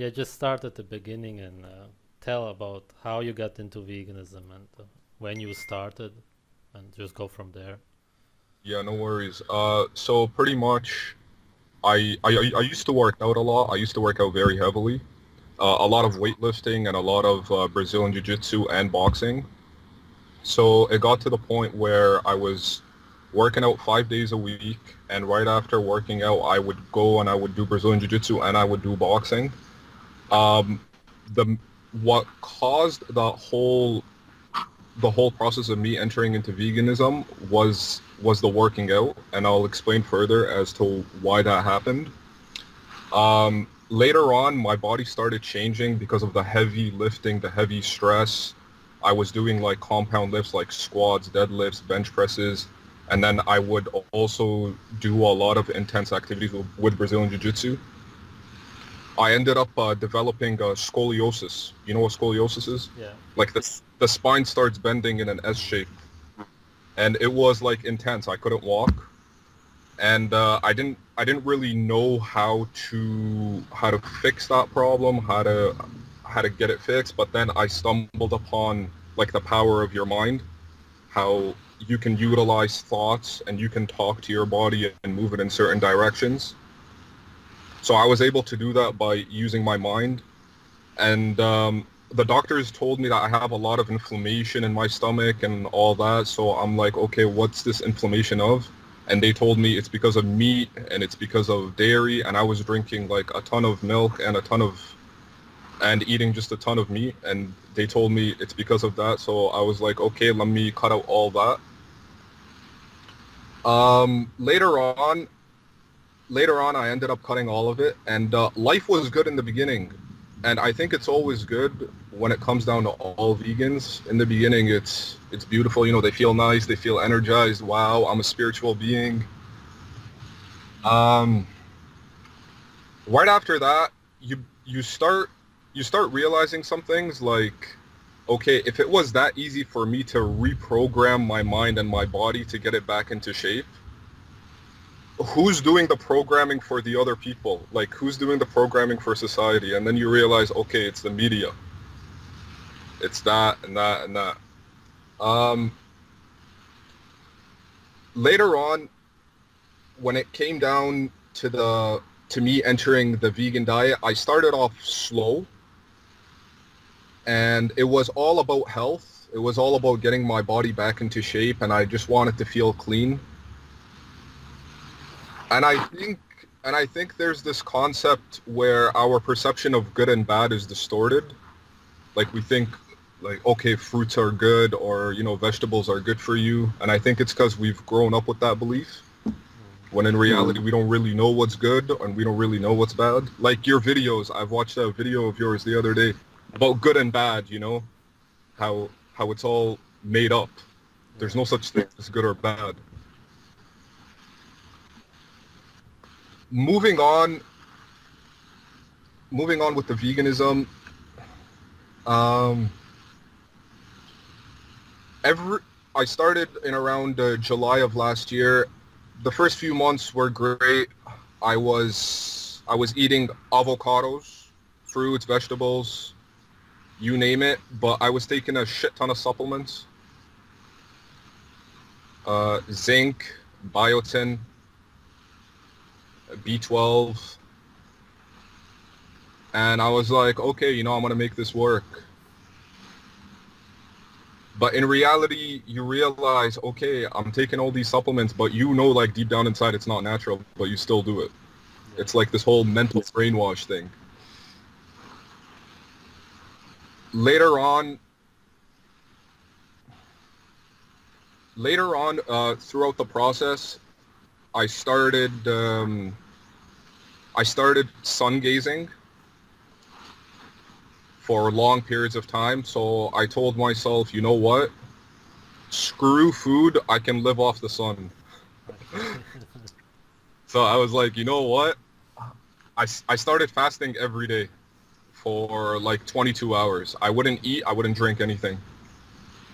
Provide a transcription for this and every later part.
Yeah, just start at the beginning and tell about how you got into veganism and when you started, and just go from there. Yeah, no worries. So pretty much, I used to work out a lot. I used to work out very heavily. A lot of weightlifting and a lot of Brazilian Jiu-Jitsu and boxing. So it got to the point where I was working out 5 days a week, and right after working out, I would go and I would do Brazilian Jiu-Jitsu and I would do boxing. Um, the what caused the whole process of me entering into veganism was the working out, and I'll explain further as to why that happened. Later on, my body started changing because of the heavy lifting, the heavy stress. I was doing like compound lifts like squats, deadlifts, bench presses, and then I would also do a lot of intense activities with Brazilian Jiu-Jitsu. I ended up developing scoliosis. You know what scoliosis is? Yeah. Like the spine starts bending in an S shape, and it was like intense. I couldn't walk, and I didn't really know how to fix that problem, how to get it fixed. But then I stumbled upon like the power of your mind, how you can utilize thoughts and you can talk to your body and move it in certain directions. So I was able to do that by using my mind. And the doctors told me that I have a lot of inflammation in my stomach and all that. So I'm like, okay, what's this inflammation of? And they told me it's because of meat and it's because of dairy. And I was drinking like a ton of milk and eating just a ton of meat. And they told me it's because of that. So I was like, okay, let me cut out all that. Um, later on, later on, I ended up cutting all of it, and life was good in the beginning. And I think it's always good when it comes down to all vegans. In the beginning, it's beautiful. You know, they feel nice, they feel energized. Wow, I'm a spiritual being. Um, right after that, you start realizing some things like, okay, if it was that easy for me to reprogram my mind and my body to get it back into shape, who's doing the programming for the other people? Like, who's doing the programming for society? And then you realize, okay, it's the media. It's that and that and that. Um, later on, when it came down to me entering the vegan diet, I started off slow, and it was all about health. It was all about getting my body back into shape, and I just wanted to feel clean. And I think there's this concept where our perception of good and bad is distorted. Like we think like, okay, fruits are good, or vegetables are good for you, and I think it's because we've grown up with that belief, when in reality we don't really know what's good and we don't really know what's bad. Like your videos, I've watched a video of yours the other day about good and bad, how it's all made up. There's Yeah. no such thing as good or bad. Moving on moving on with the veganism. um every I started in around July of last year. The first few months were great. I was eating avocados, fruits, vegetables, you name it, but I was taking a shit ton of supplements, zinc, biotin, B12, and I was like, okay, I'm gonna make this work. But in reality, you realize, okay, I'm taking all these supplements, but like deep down inside, it's not natural, but you still do it. Yeah. It's like this whole mental brainwash thing. Later on, throughout the process, I started sun gazing for long periods of time. So I told myself, you know what? Screw food. I can live off the sun. Okay. So I was like, you know what? I started fasting every day for like 22 hours. I wouldn't eat. I wouldn't drink anything.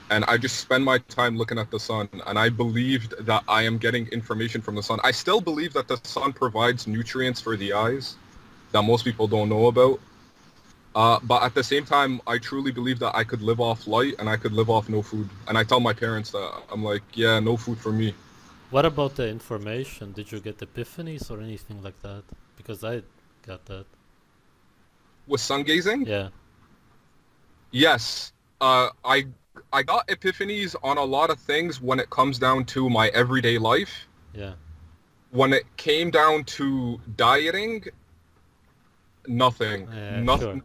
And I just spend my time looking at the sun. And I believed that I am getting information from the sun. I still believe that the sun provides nutrients for the eyes that most people don't know about. But at the same time, I truly believe that I could live off light and I could live off no food. And I tell my parents that I'm like, yeah, no food for me. What about the information? Did you get epiphanies or anything like that? Because I got that. With sun gazing, Yeah, yes, I got epiphanies on a lot of things when it comes down to my everyday life. yeah. When it came down to dieting, nothing, Sure. nothing,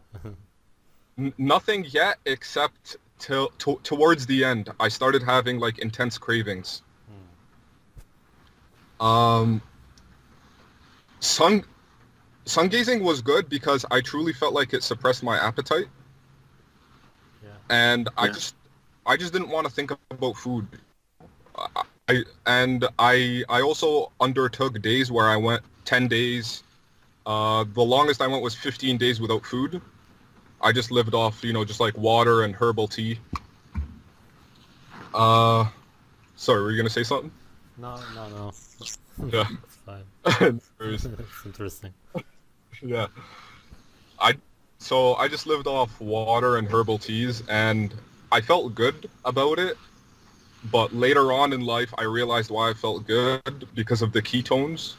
nothing yet except towards the end. I started having like intense cravings. Um, sun sun gazing was good because I truly felt like it suppressed my appetite, Yeah. and Yeah. I just didn't want to think about food. I also undertook days where I went 10 days. The longest I went was 15 days without food. I just lived off, just like water and herbal tea. Uh, Sorry, were you gonna say something? No, no, no. Yeah. It's fine. There's- It's interesting. yeah. I So I just lived off water and herbal teas, and I felt good about it. But later on in life, I realized why I felt good because of the ketones.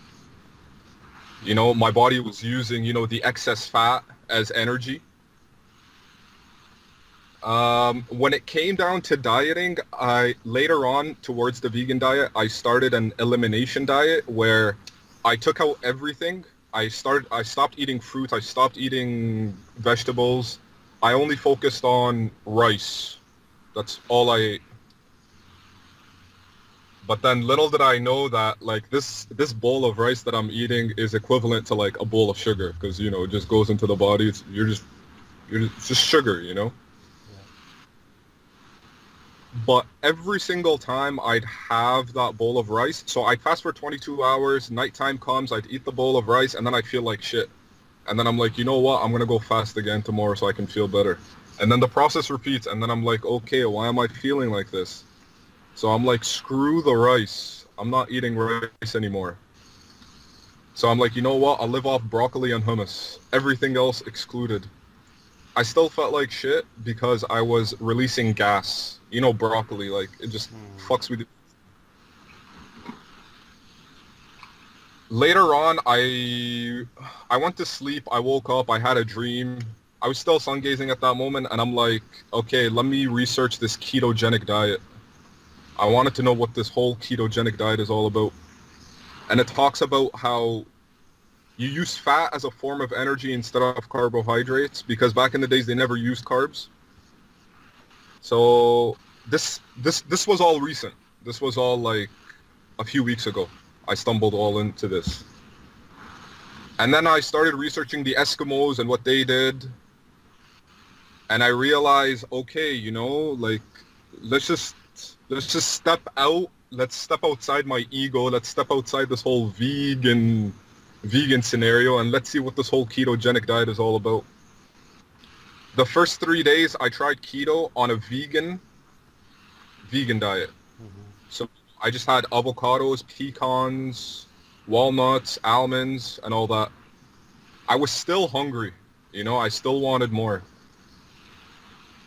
My body was using, the excess fat as energy. When it came down to dieting, later on towards the vegan diet, I started an elimination diet where I took out everything. I stopped eating fruit. I stopped eating vegetables. I only focused on rice. That's all I ate. But then little did I know that like this bowl of rice that I'm eating is equivalent to like a bowl of sugar because it just goes into the body. It's just sugar. But every single time I'd have that bowl of rice, so I'd fast for 22 hours, nighttime comes, I'd eat the bowl of rice, and then I'd feel like shit. And then I'm like, you know what, I'm going to go fast again tomorrow so I can feel better. And then the process repeats, and then I'm like, okay, why am I feeling like this? So I'm like, screw the rice. I'm not eating rice anymore. So I'm like, you know what, I'll live off broccoli and hummus. Everything else excluded. I still felt like shit because I was releasing gas. Broccoli, like, it just fucks with you. Later on, I went to sleep, I woke up, I had a dream. I was still sun gazing at that moment, and I'm like, okay, let me research this ketogenic diet. I wanted to know what this whole ketogenic diet is all about. And it talks about how you use fat as a form of energy instead of carbohydrates because back in the days they never used carbs. So this was all recent. This was all like a few weeks ago. I stumbled all into this. And then I started researching the Eskimos and what they did. And I realized, okay, like let's just step out. Let's step outside my ego. Let's step outside this whole vegan scenario and let's see what this whole ketogenic diet is all about. The first 3 days I tried keto on a vegan diet. So I just had avocados, pecans, walnuts, almonds, and all that. I was still hungry, I still wanted more.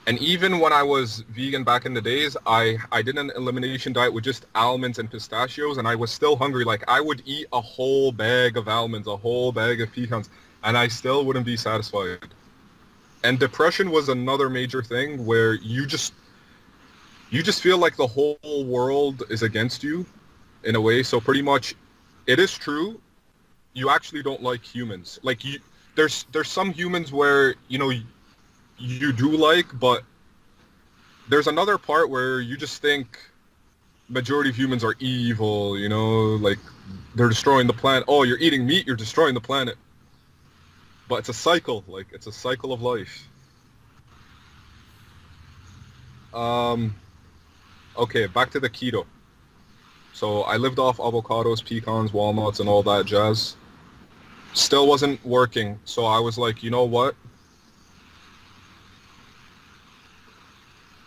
And even when I was vegan back in the days, I did an elimination diet with just almonds and pistachios, and I was still hungry. Like, I would eat a whole bag of almonds, a whole bag of pecans, and I still wouldn't be satisfied. And depression was another major thing where you just feel like the whole world is against you in a way. So pretty much it is true. You actually don't like humans. Like there's some humans where, you do like, but there's another part where you just think majority of humans are evil, like they're destroying the planet. Oh, you're eating meat, you're destroying the planet. But it's a cycle, like it's a cycle of life. Okay, back to the keto. So I lived off avocados, pecans, walnuts, and all that jazz. Still wasn't working. So I was like, you know what?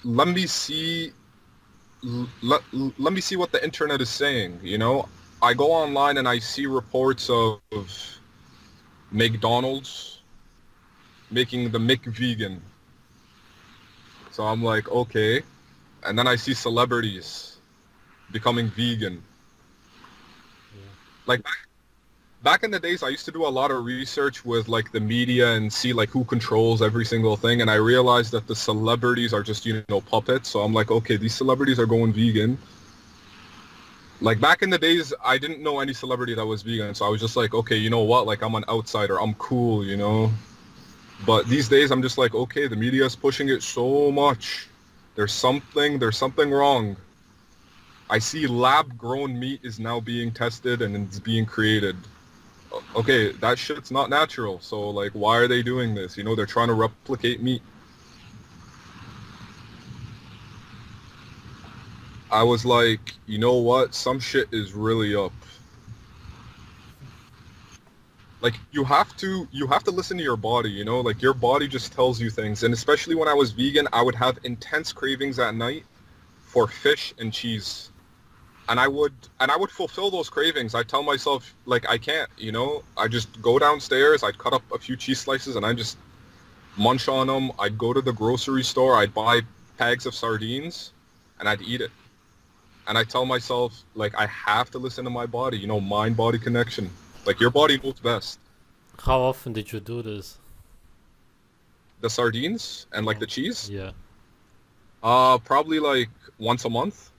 Let me see what the internet is saying, I go online and I see reports of McDonald's making the Mick vegan. So I'm like, okay. And then I see celebrities becoming vegan. Yeah. Like back in the days, I used to do a lot of research with like the media and see like who controls every single thing. And I realized that the celebrities are just, puppets. So I'm like, okay, these celebrities are going vegan. Like back in the days, I didn't know any celebrity that was vegan. So I was just like, okay, you know what? Like I'm an outsider. I'm cool, But these days, I'm just like, okay, the media is pushing it so much. There's something wrong. I see lab-grown meat is now being tested and it's being created. Okay, that shit's not natural. So, like, why are they doing this? They're trying to replicate meat. I was like, you know what? Some shit is really up. Like, you have to listen to your body, Like, your body just tells you things. And especially when I was vegan, I would have intense cravings at night for fish and cheese. And I would fulfill those cravings. I tell myself, like, I can't, I just go downstairs, I'd cut up a few cheese slices and I just munch on them. I'd go to the grocery store, I'd buy bags of sardines and I'd eat it. And I tell myself, like, I have to listen to my body, mind-body connection. Like, your body knows best. How often did you do this? The sardines and, like, Oh, the cheese? yeah. Probably, like, once a month.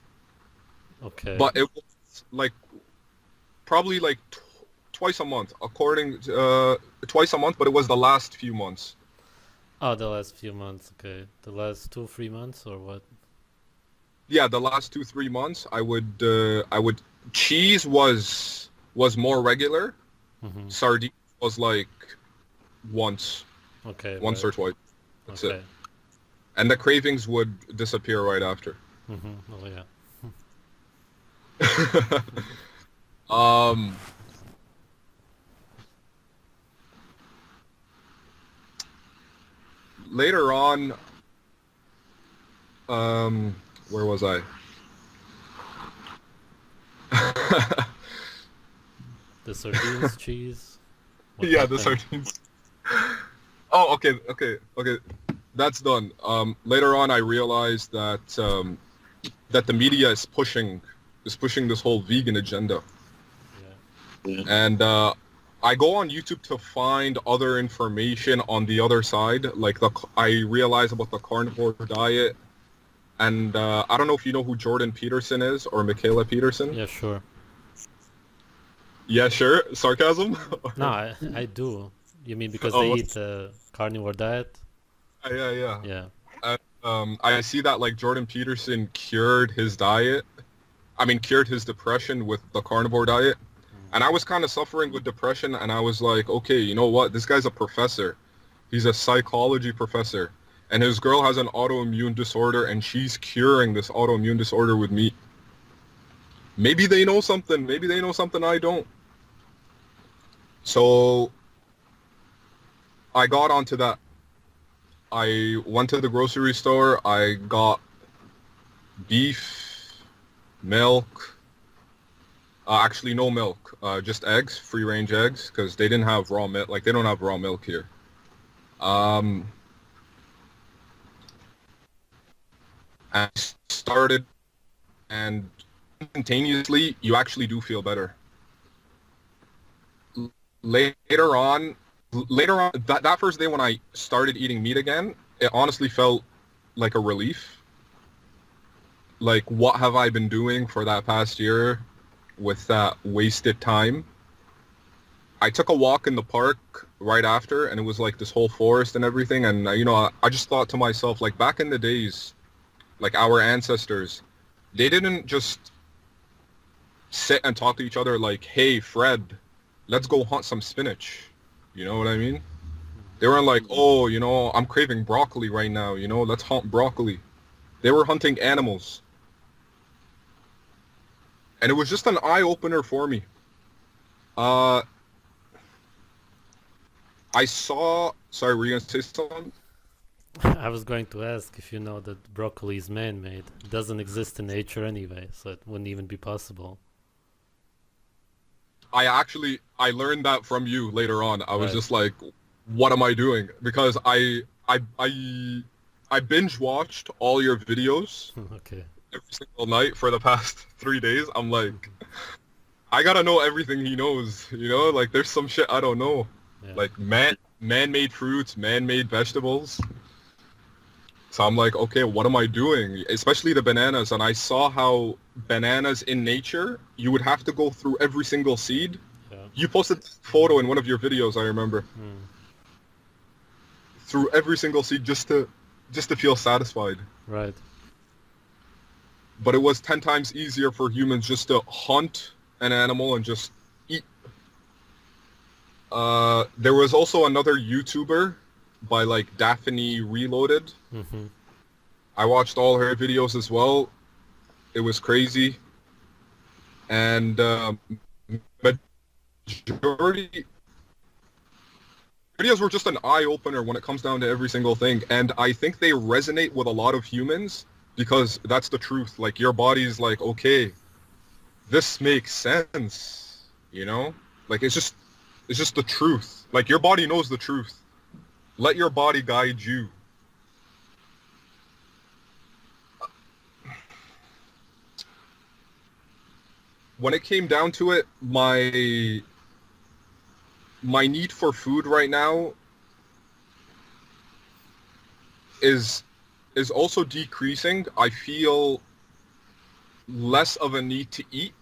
Okay. But it was, like, probably, like, twice a month, twice a month, but it was the last few months. Oh, the last few months. Okay. The last 2, 3 months or what? Yeah, the last 2, 3 months, cheese was more regular. Mm-hmm. Sardines was like once Okay. once Right. or twice. That's Okay. it. And the cravings would disappear right after. Mm-hmm. Oh yeah. um, later on, where was I? The sardines, cheese. What Yeah, the happened? sardines. Oh, okay. That's done. Later on, I realized that the media is pushing this whole vegan agenda, Yeah. and I go on YouTube to find other information on the other side. Like I realize about the carnivore diet, and I don't know if you know who Jordan Peterson is or Michaela Peterson. Yeah. Sure. Yeah, sure. Sarcasm. No, I do. You mean because they Oh, eat the carnivore diet? yeah. Yeah. I see that like Jordan Peterson cured his diet. I mean, cured his depression with the carnivore diet. And I was kind of suffering with depression, and I was like, okay, you know what? This guy's a professor. He's a psychology professor. And his girl has an autoimmune disorder, and she's curing this autoimmune disorder with meat. Maybe they know something. Maybe they know something I don't. So I got onto that. I went to the grocery store. I got beef, milk. Actually, no milk. Just eggs, free-range eggs, because they didn't have raw milk. Like, they don't have raw milk here. And I started, and instantaneously, you actually do feel better. Later on, that first day when I started eating meat again, it honestly felt like a relief. Like, what have I been doing for that past year with that wasted time? I took a walk in the park right after, and it was like this whole forest and everything, and I just thought to myself, like, back in the days, like our ancestors, they didn't just sit and talk to each other like, hey, Fred, let's go hunt some spinach. You know what I mean? They weren't like, oh, I'm craving broccoli right now, let's hunt broccoli. They were hunting animals. And it was just an eye-opener for me. Sorry, were you going to say something? I was going to ask if you know that broccoli is man-made. It doesn't exist in nature anyway, so it wouldn't even be possible. I learned that from you later on. I was Right. just like, what am I doing? Because I binge watched all your videos Okay. every single night for the past 3 days. I'm like, I gotta know everything he knows, you know? Like, there's some shit I don't know. Yeah. Like, man-made fruits, man-made vegetables. So I'm like, okay, what am I doing? Especially the bananas. And I saw how bananas in nature, you would have to go through every single seed. Yeah. You posted a photo in one of your videos, I remember. Through every single seed just to feel satisfied. Right. But it was 10 times easier for humans just to hunt an animal and just eat. There was also another YouTuber by like Daphne Reloaded. Mm-hmm. I watched all her videos as well. It was crazy. And majority videos were just an eye-opener when it comes down to every single thing. And I think they resonate with a lot of humans because that's the truth. Like, your body's like, okay, this makes sense, you know? Like, it's just the truth. Like, your body knows the truth. Let your body guide you. When it came down to it, my need for food right now is also decreasing. I feel less of a need to eat.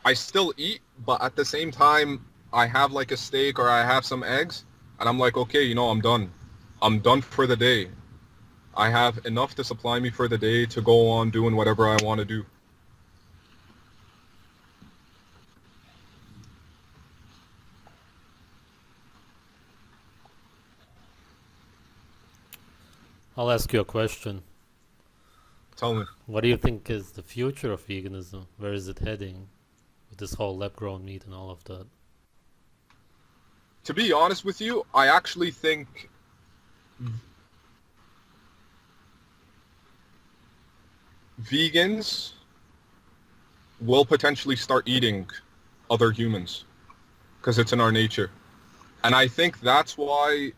I still eat, but at the same time, I have like a steak or I have some eggs, and I'm like, okay, you know, I'm done. I'm done for the day. I have enough to supply me for the day to go on doing whatever I want to do. I'll ask you a question. Tell me. What do you think is the future of veganism? Where is it heading with this whole lab-grown meat and all of that? To be honest with you, I actually think vegans will potentially start eating other humans because it's in our nature. And I think that's why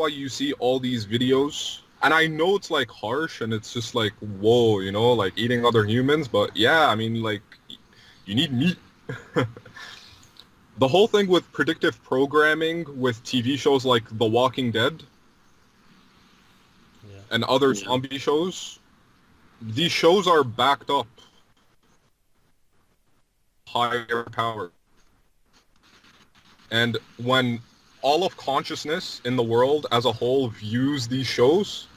you see all these videos. And I know it's like harsh and it's just like, whoa, you know, like eating other humans. But yeah, I mean, like, you need meat. The whole thing with predictive programming with TV shows like The Walking Dead and other zombie shows, these shows are backed up higher power. And when all of consciousness in the world as a whole views these shows,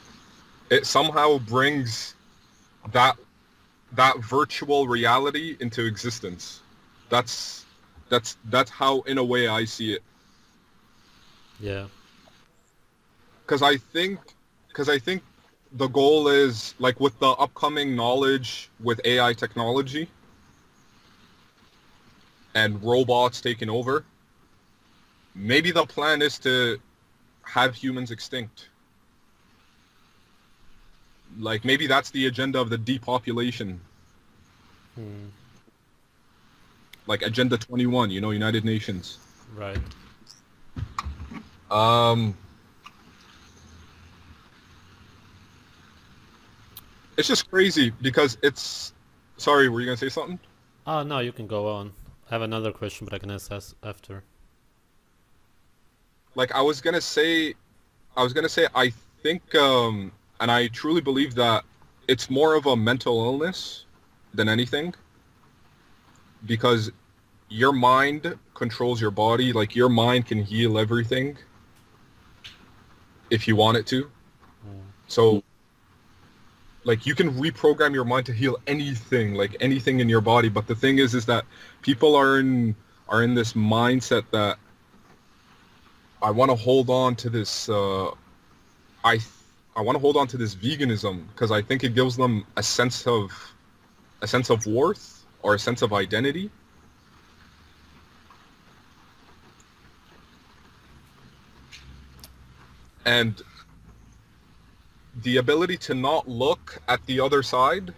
it somehow brings that virtual reality into existence. That's how, in a way, I see it. Yeah. Because I think the goal is, like, with the upcoming knowledge with AI technology and robots taking over, maybe the plan is to have humans extinct. Like, maybe that's the agenda of the depopulation. Like Agenda 21, you know, United Nations. Right. It's just crazy because it's... Sorry, were you going to say something? Oh, no, you can go on. I have another question, but I can ask after. Like, I was gonna say, I think, and I truly believe that it's more of a mental illness than anything, because your mind controls your body. Like, your mind can heal everything if you want it to. So, like, you can reprogram your mind to heal anything, like anything in your body. But the thing is that people are in this mindset that I want to hold on to this. I want to hold on to this veganism because I think it gives them a sense of worth or a sense of identity. And the ability to not look at the other side.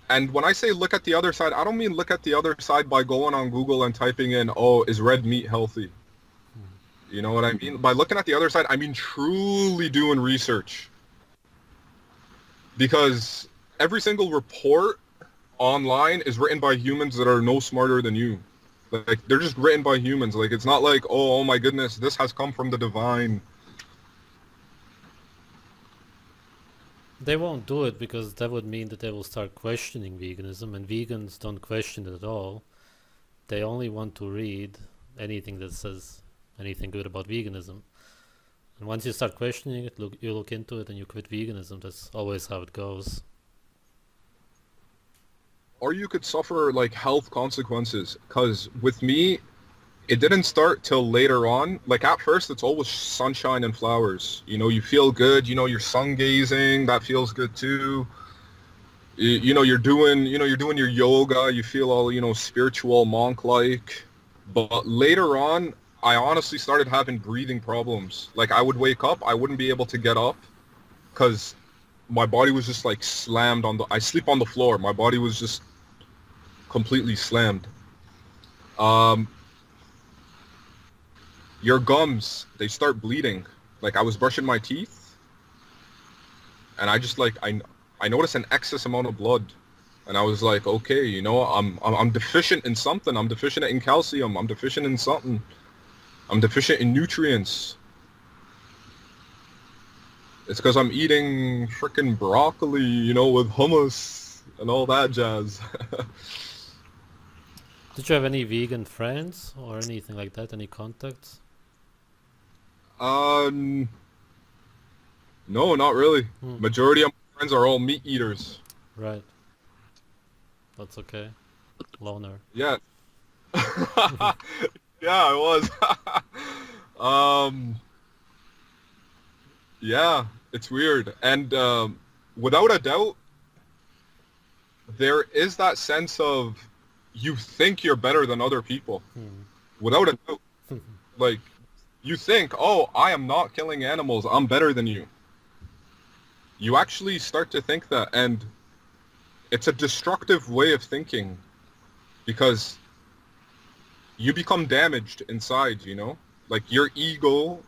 And when I say look at the other side, I don't mean look at the other side by going on Google and typing in, oh, is red meat healthy? You know what I mean? By looking at the other side, I mean truly doing research. Because every single report online is written by humans that are no smarter than you. Like, they're just written by humans. Like, it's not like, oh my goodness, this has come from the divine. They won't do it because that would mean that they will start questioning veganism, and vegans don't question it at all. They only want to read anything that says anything good about veganism. And once you start questioning it, you look into it and you quit veganism. That's always how it goes. Or you could suffer, like, health consequences. Because with me, it didn't start till later on. Like, at first, it's always sunshine and flowers. You know, you feel good. You know, you're sun gazing. That feels good too. You're doing your yoga. You feel all, spiritual monk-like. But later on, I honestly started having breathing problems. Like, I would wake up, I wouldn't be able to get up because my body was just like slammed I sleep on the floor. My body was just completely slammed. Um, your gums, they start bleeding. Like, I was brushing my teeth and I just like, I noticed an excess amount of blood. And I was like, okay, I'm deficient in something. I'm deficient in calcium. I'm deficient in something. I'm deficient in nutrients. It's because I'm eating frickin' broccoli, with hummus and all that jazz. Did you have any vegan friends or anything like that? Any contacts? No, not really. Majority of my friends are all meat eaters. Right. That's okay. Loner. Yeah. Yeah, I was. Yeah, it's weird. And without a doubt, there is that sense of you think you're better than other people. Without a doubt. Like, you think, oh, I am not killing animals. I'm better than you. You actually start to think that, and it's a destructive way of thinking because you become damaged inside, Like, your ego,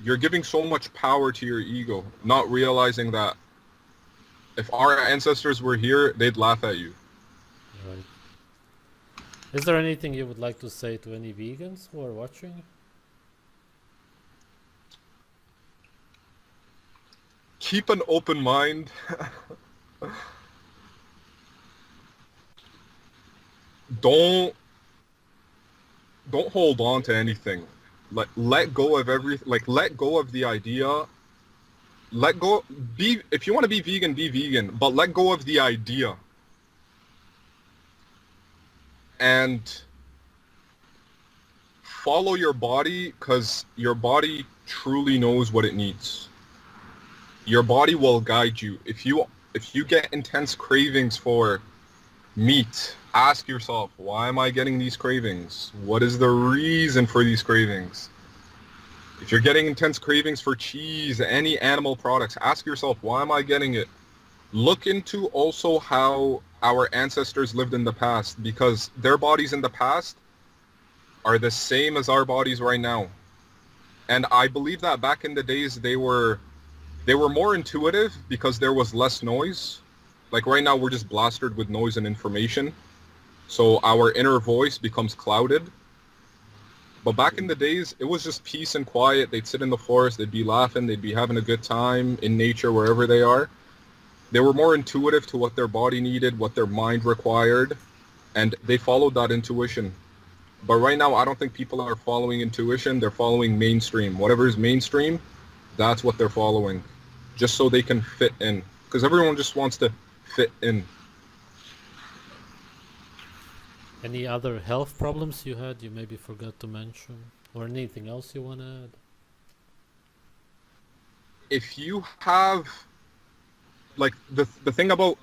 you're giving so much power to your ego, not realizing that if our ancestors were here, they'd laugh at you. Right. Is there anything you would like to say to any vegans who are watching? Keep an open mind. Don't hold on to anything. Let go of everything. Like, let go of the idea. Let go. If you want to be vegan, but let go of the idea. And follow your body, because your body truly knows what it needs. Your body will guide you. If you get intense cravings for meat, ask yourself, why am I getting these cravings? What is the reason for these cravings? If you're getting intense cravings for cheese, any animal products, ask yourself, why am I getting it? Look into also how our ancestors lived in the past, because their bodies in the past are the same as our bodies right now. And I believe that back in the days they were more intuitive because there was less noise. Like, right now we're just blasted with noise and information. So our inner voice becomes clouded. But back in the days, it was just peace and quiet. They'd sit in the forest, they'd be laughing, they'd be having a good time in nature, wherever they are. They were more intuitive to what their body needed, what their mind required, and they followed that intuition. But right now, I don't think people are following intuition. They're following mainstream. Whatever is mainstream, that's what they're following, just so they can fit in. Because everyone just wants to fit in. Any other health problems you had you maybe forgot to mention? Or anything else you want to add? If you have, like, the thing about,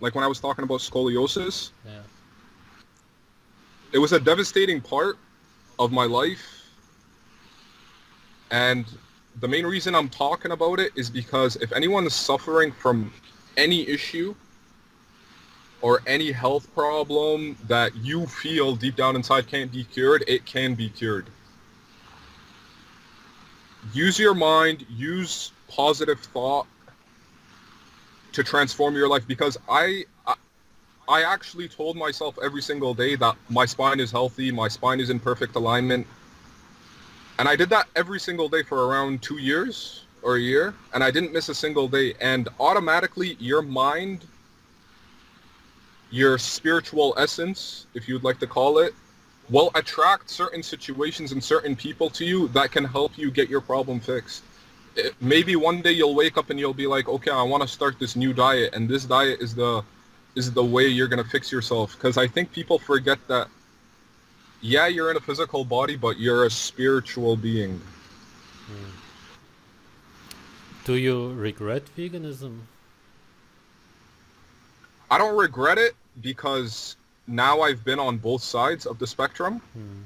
like, when I was talking about scoliosis, Yeah. it was a devastating part of my life. And the main reason I'm talking about it is because if anyone is suffering from any issue or any health problem that you feel deep down inside can't be cured, it can be cured. use your mind, use positive thought to transform your life. Because I actually told myself every single day that my spine is healthy, my spine is in perfect alignment. And I did that every single day for around 2 years or a year, and I didn't miss a single day. And automatically, your mind, your spiritual essence, if you'd like to call it, will attract certain situations and certain people to you that can help you get your problem fixed. Maybe one day you'll wake up and you'll be like, okay, I want to start this new diet, and this diet is the way you're gonna fix yourself. Because I think people forget that, yeah, you're in a physical body, but you're a spiritual being. Mm. Do you regret veganism? I don't regret it because now I've been on both sides of the spectrum. Mm.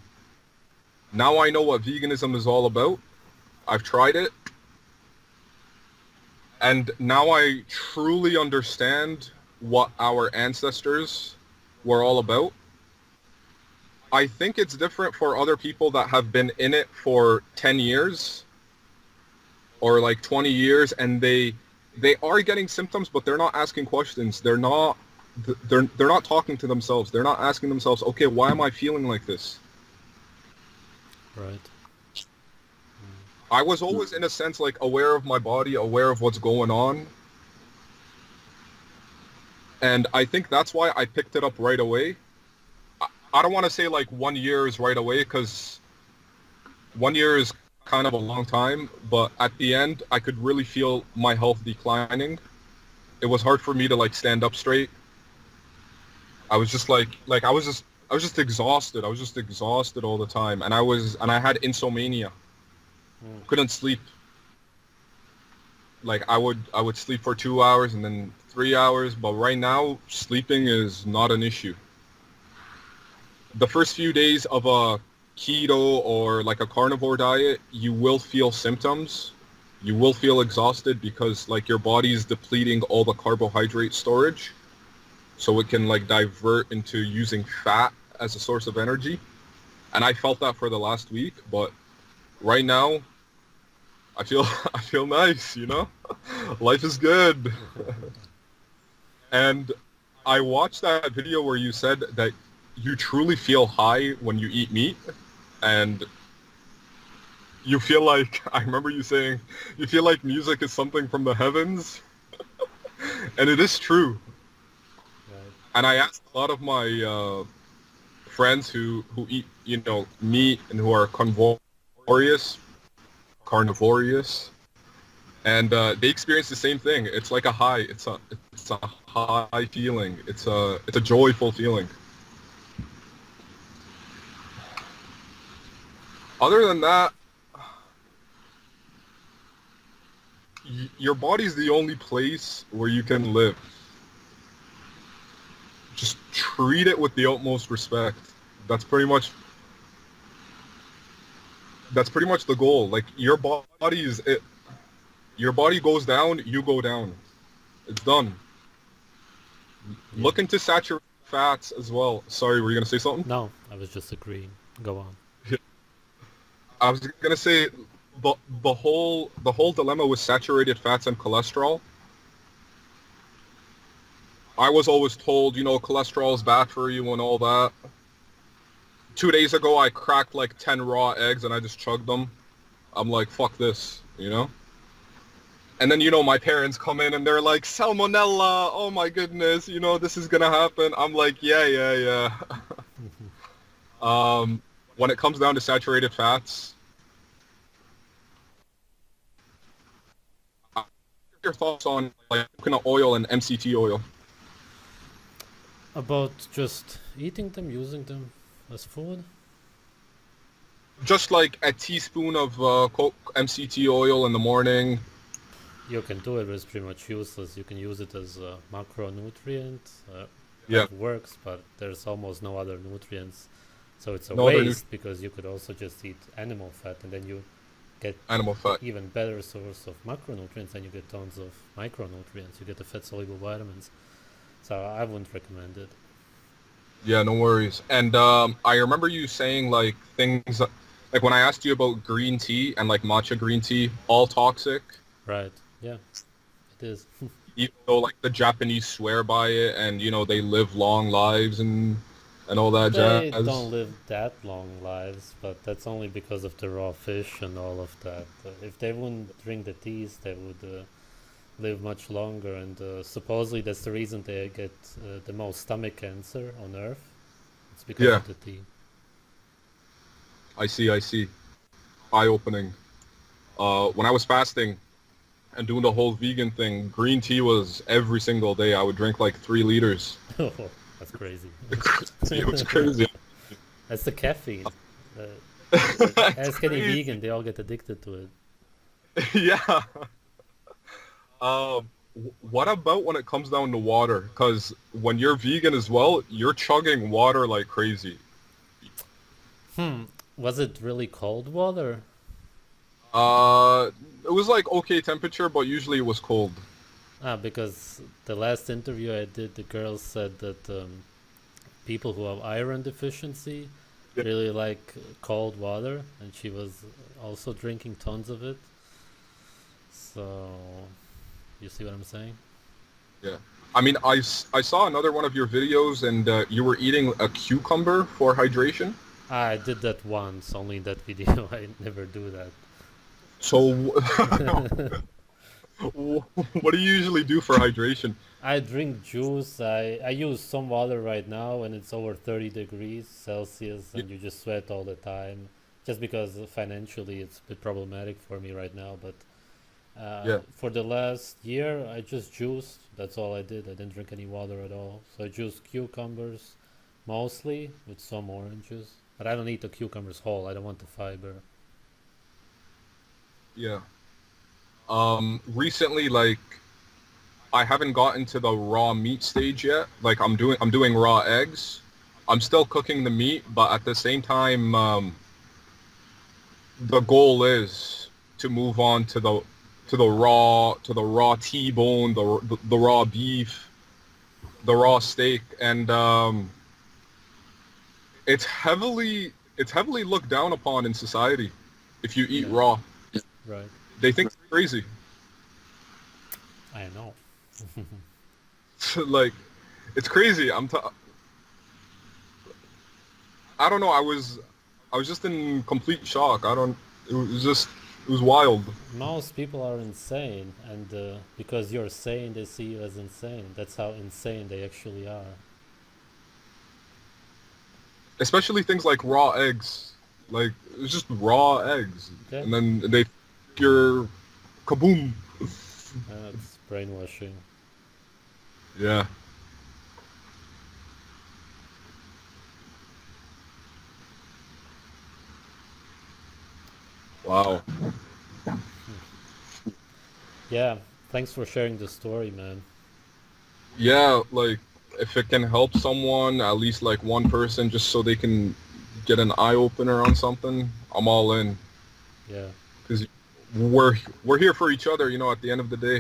Now I know what veganism is all about. I've tried it. And now I truly understand what our ancestors were all about. I think it's different for other people that have been in it for 10 years or like 20 years, and they are getting symptoms, but they're not asking questions. They're not talking to themselves. They're not asking themselves, okay, why am I feeling like this? Right. I was always, in a sense, like aware of my body, aware of what's going on. And I think that's why I picked it up right away. I don't want to say like 1 year is right away, because 1 year is kind of a long time, but at the end, I could really feel my health declining. It was hard for me to like stand up straight. I was just I was just exhausted. I was just exhausted all the time, and I had insomnia. Couldn't sleep. Like I would sleep for 2 hours and then 3 hours, but right now sleeping is not an issue. The first few days of a keto or like a carnivore diet, you will feel symptoms. You will feel exhausted because like your body is depleting all the carbohydrate storage, so it can like divert into using fat as a source of energy. And I felt that for the last week, but right now I feel nice, you know? Life is good. And I watched that video where you said that you truly feel high when you eat meat, and you feel like, I remember you saying, you feel like music is something from the heavens. And it is true. Right. And I asked a lot of my friends who eat, you know, meat and who are carnivorous, and they experience the same thing. It's like a high. It's a high feeling. It's a joyful feeling. Other than that, your body's the only place where you can live. Just treat it with the utmost respect. That's pretty much the goal. Like your body is it. Your body goes down, you go down. It's done. Yeah. Look into saturated fats as well. Sorry, were you gonna say something? No, I was just agreeing. Go on. I was gonna say the whole dilemma with saturated fats and cholesterol. I was always told, you know, cholesterol is bad for you and all that. 2 days ago, I cracked like 10 raw eggs and I just chugged them. I'm like, fuck this, you know? And then, you know, my parents come in and they're like, salmonella, oh my goodness, you know, this is gonna happen. I'm like, yeah. When it comes down to saturated fats, your thoughts on like coconut oil and MCT oil? About just eating them, using them as food? Just like a teaspoon of MCT oil in the morning. You can do it, but it's pretty much useless. You can use it as a macronutrient. Yeah. It works, but there's almost no other nutrients. So it's a No other waste, because you could also just eat animal fat, and then you get Animal fat. even better source of macronutrients, and you get tons of micronutrients. You get the fat-soluble vitamins. So I wouldn't recommend it. Yeah, no worries. And I remember you saying like things Like when I asked you about green tea and like matcha green tea, all toxic, Right. Yeah, it is. even though like the Japanese swear by it and they live long lives and all that They jazz. don't live that long lives, but that's only because of the raw fish and all of that. If they wouldn't drink the teas, they would live much longer. And supposedly that's the reason they get the most stomach cancer on Earth. It's because Yeah, of the tea. I see, I see. Eye-opening. When I was fasting and doing the whole vegan thing, green tea was every single day. I would drink like 3 liters. Oh, that's crazy. It was crazy. That's the caffeine. Uh, It's ask any crazy. vegan, they all get addicted to it. Yeah. What about when it comes down to water? Because when you're vegan as well, you're chugging water like crazy. Hmm. Was it really cold water? Uh, it was like okay temperature, but usually it was cold. Ah, because the last interview I did, the girl said that people who have iron deficiency Yeah. really like cold water, and she was also drinking tons of it. So, you see what I'm saying? Yeah. I mean, I saw another one of your videos, and you were eating a cucumber for hydration. I did that once, only in that video. I never do So, that. what do you usually do for hydration? I drink juice. I use some water right now, and it's over 30 degrees Celsius, Y- and you just sweat all the time. Just because financially it's a bit problematic for me right now. But Yeah. for the last year, I just juiced. That's all I did. I didn't drink any water at all. So I juiced cucumbers mostly with some oranges. But I don't eat the cucumbers whole. I don't want the fiber. Yeah. Recently, like, I haven't gotten to the raw meat stage yet. Like, I'm doing raw eggs. I'm still cooking the meat, but at the same time, the goal is to move on to the raw T-bone, the raw beef, the raw steak, and it's heavily looked down upon in society if you eat Yeah, raw. right. They think it's crazy. I know. Like it's crazy. I don't know. I was just in complete shock. I don't. It was wild. Most people are insane, and because you're sane, they see you as insane. That's how insane they actually are. Especially things like raw eggs. Like it's just raw eggs, Yeah, and then they you're kaboom. it's brainwashing. Yeah. Wow. Yeah, thanks for sharing the story, man. Yeah, like if it can help someone, at least like one person, just so they can get an eye opener on something, I'm all in. Yeah. Because we're we're here for each other, at the end of the day.